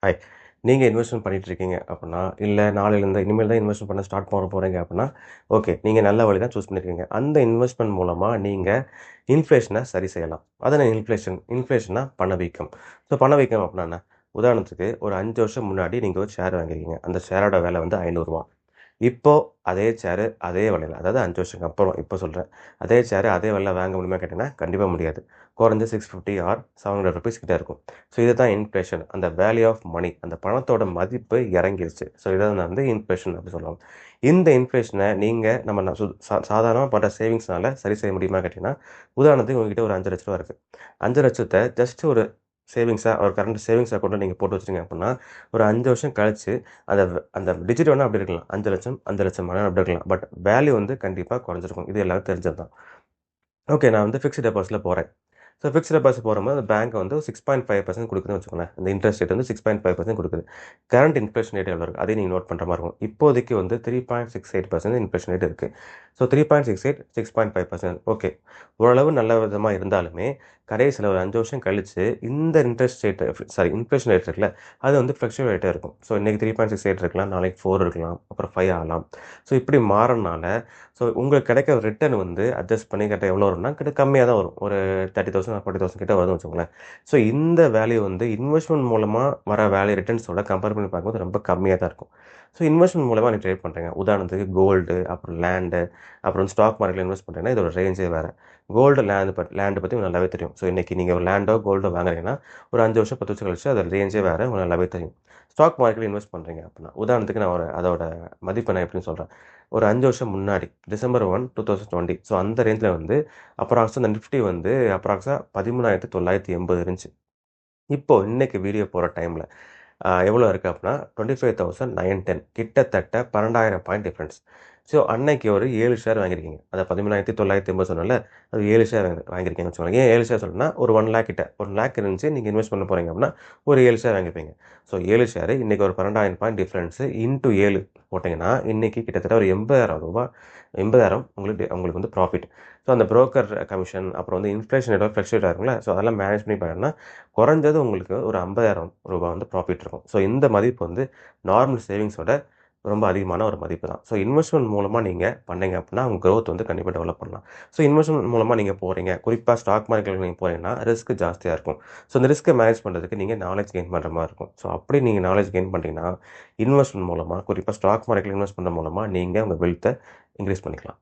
Hi. நீங்க investment பண்ணிட்டு இருக்கீங்க அப்புட்னா, இல்ல நாளையிலருந்து இனிமேல் தான் இன்வெஸ்ட்மென்ட் பண்ண ஸ்டார்ட் பண்ண போறீங்க அப்புட்னா, ஓகே. நீங்க நல்ல வழி தான் சூஸ் பண்ணியிருக்கீங்க. அந்த இன்வெஸ்ட்மென்ட் மூலமா நீங்க இன்ஃப்ளேஷன சரி செய்யலாம். அதானே இன்ஃப்ளேஷன்னா பணவீக்கம். ஸோ பணவீக்கம் அப்புட்னா என்ன? உதாரணத்துக்கு ஒரு 5 வருஷம் முன்னாடி நீங்க ஒரு ஷேர் வாங்கியிருக்கீங்க. அந்த ஷேரோட விலை வந்து ரூ. 500. இப்போ அதே ஷேரு அதே விலையில, அதாவது 5 வருஷத்துக்கு அப்புறம் இப்போ சொல்றேன். அதே ஷேரு அதே விலையில வாங்க முடியுமா கேட்டீங்கன்னா, கண்டிப்பா முடியாது. குறைஞ்சது 650 ஆர் ₹700 கிட்ட இருக்கும். ஸோ இதுதான் இன்ஃப்ளேஷன். அந்த வேல்யூ ஆஃப் மனி, அந்த பணத்தோட மதிப்பு இறங்கிருச்சு. ஸோ இத வந்து இன்ஃப்ளேஷன் அப்படி சொல்லுவாங்க. இந்த இன்ஃப்ளேஷன நீங்க நம்ம ந சு சா சாதாரணமா பண்ற சேவிங்ஸ்னால சரி செய்ய முடியுமா கேட்டீங்கன்னா, உதாரணத்துக்கு உங்ககிட்ட ஒரு ரூ. 5,00,000 இருக்கு. 5,00,000 ஜஸ்ட் ஒரு சேவிங்ஸா, ஒரு கரண்ட் சேவிங்ஸ் அக்கவுண்ட்ல நீங்க போட்டு வச்சுட்டீங்க அப்படின்னா, ஒரு 5 வருஷம் கழிச்சு அந்த டிஜிட் வேணா அப்படி இருக்கலாம். 5,00,000 5,00,000 வேணா அப்படி இருக்கலாம். பட் வேல்யூ வந்து கண்டிப்பா குறைஞ்சிருக்கும். இது எல்லாருக்கும் தெரிஞ்சது தான். ஓகே. நான் வந்து ஃபிக்ஸ்ட் டெபாசிட்ல போறேன். ஸோ ஃபிக்ஸ்ட் டெபாசிட் போடும்போது அந்த பேங்க் வந்து 6.5% குடுக்குதுன்னு வச்சுக்கோங்களேன். இந்த இன்ட்ரெஸ்ட் ரேட் வந்து 6.5% குடுக்குது. கரண்ட் இன்ஃப்ளேஷன் ரேட் எவ்வளோ இருக்கு? அதையும் நீங்க நோட் பண்ற மாரி இருக்கும். இப்போதைக்கு வந்து 3.68% இன்ஃப்ளேஷன் ரேட் இருக்கு. So 3.68, 6.5% okay. ஓரளவு நல்ல விதமா இருந்தாலுமே, கடைசில ஒரு 5 வருஷம் கழிச்சு இந்த இன்ட்ரெஸ்ட் ரேட் இன்ஃப்ளேஷன் ரேட் இருக்குல்ல, அது வந்து ஃப்ளக்சுவேட் ஆயிட்டே இருக்கும். ஸோ இன்னைக்கு 3.68 இருக்கலாம், நாளைக்கு 4 இருக்கலாம், அப்புறம் 5 ஆகலாம். ஸோ இப்படி மாறனால, ஸோ உங்களுக்கு கிடைக்கிற ரிட்டர்ன் வந்து அட்ஜஸ்ட் பண்ணி கரெக்ட்டா எவ்வளோ வரும்னா, கிட்ட கம்மியா தான் வரும். ஒரு 30,000 ஆர் 40,000 கிட்ட வருதுன்னு வச்சுக்கோங்களேன். ஸோ இந்த வேல்யூ வந்து இன்வெஸ்ட்மென்ட் மூலமா வர வேல்யூ ரிட்டர்ன்ஸோட கம்பேர் பண்ணி பார்க்கும்போது ரொம்ப கம்மியா தான் இருக்கும். ஸோ இன்வெஸ்ட்மென்ட் மூலமா நீங்க ட்ரேட் பண்றீங்க. உதாரணத்துக்கு கோல்டு, அப்புறம் லேண்டு, அப்புறம் ஸ்டாக் மார்க்கெட்ல இன்வெஸ்ட் பண்றீங்கன்னா, இதோட ரேஞ்சே வேற. கோல்டு, லேண்ட் பத்தி உங்களுக்கு நல்லாவே தெரியும். ஸோ இன்னைக்கு நீங்க ஒரு லேண்டோ, கோல்டோ வாங்குறீங்கன்னா, ஒரு 5 வருஷம், 10 வருஷம் கழிச்சு அதோட ரேஞ்சே வேற. உங்களுக்கு நல்லாவே தெரியும். ஸ்டாக் மார்க்கெட்ல இன்வெஸ்ட் பண்றீங்க அப்படின்னா, உதாரணத்துக்கு நான் அதோட மதிப்ப நான் எப்படின்னு சொல்றேன். ஒரு 5 வருஷம் முன்னாடி டிசம்பர் 1, 2020 ஸோ அந்த ரேஞ்ச்ல வந்து அந்த நிஃப்டி வந்து அப்ராக்ஸா 13,980 இருந்துச்சு. இப்போ இன்னைக்கு வீடியோ போடுற டைம்ல எவ்வளோ இருக்கு அப்டின்னா 25,910 கிட்டத்தட்ட 12,000 பாயிண்ட் டிஃபரன்ஸ். ஸோ அன்னைக்கு ஒரு 7 ஷேர் வாங்கியிருக்கீங்க. அத 13,980 சொன்னேன்ல, அது 7 ஷேர் வாங்கியிருக்கீங்கன்னு வச்சுக்கோங்களேன். ஏன் 7 ஷேர் சொல்றேன்னா, ஒரு 1,00,000 கிட்ட 1,00,000 இருந்துச்சு. நீங்க இன்வெஸ்ட் பண்ண போறீங்க அப்டின்னா, ஒரு 7 ஷேர் வாங்கியிருப்பீங்க. ஸோ 7 ஷேர் இன்னைக்கு ஒரு 12,000 பாயிண்ட் டிஃபரன்ஸ் இன்டூ 7 போட்டீங்கன்னா, இன்னைக்கு கிட்டத்தட்ட ஒரு ரூ. 80,000 உங்களுக்கு வந்து ப்ராஃபிட். ஸோ அந்த புரோக்கர் கமிஷன், அப்புறம் வந்து இன்ஃப்ளேஷன் ஏதோ ஃப்ளக்சுவேட் ஆகும்ல, ஸோ அதெல்லாம் மேனேஜ் பண்ணி பண்ணீங்கன்னா, குறைஞ்சது உங்களுக்கு ஒரு ரூ. 50,000 வந்து ப்ராஃபிட் இருக்கும். ஸோ இந்த மதிப்பு வந்து நார்மல் சேவிங்ஸோட ரொம்ப அதிகமான ஒரு மதிப்பு தான். ஸோ இன்வெஸ்ட்மென்ட் மூலமா நீங்க பண்ணீங்க அப்டின்னா, உங்க குரோத் வந்து கண்டிப்பா டெவலப் பண்ணலாம். ஸோ இன்வெஸ்ட்மென்ட் மூலமா நீங்க போறீங்க. குறிப்பா ஸ்டாக் மார்க்கெட்ல நீங்க போறீங்கன்னா, ரிஸ்க் ஜாஸ்தியா இருக்கும். ஸோ இந்த ரிஸ்க்க மேனேஜ் பண்றதுக்கு நீங்க நாலேட்ஜ் கெயின் பண்ற மாரி இருக்கும். ஸோ அப்படி நீங்க நாலேட்ஜ் கெயின் பண்றீங்கன்னா, இன்வெஸ்ட்மென்ட் மூலமா, குறிப்பா ஸ்டாக் மார்க்கெட்ல இன்வெஸ்ட் பண்றது மூலமா நீங்க உங்க வெல்த்த இன்கிரீஸ் பண்ணிக்கலாம்.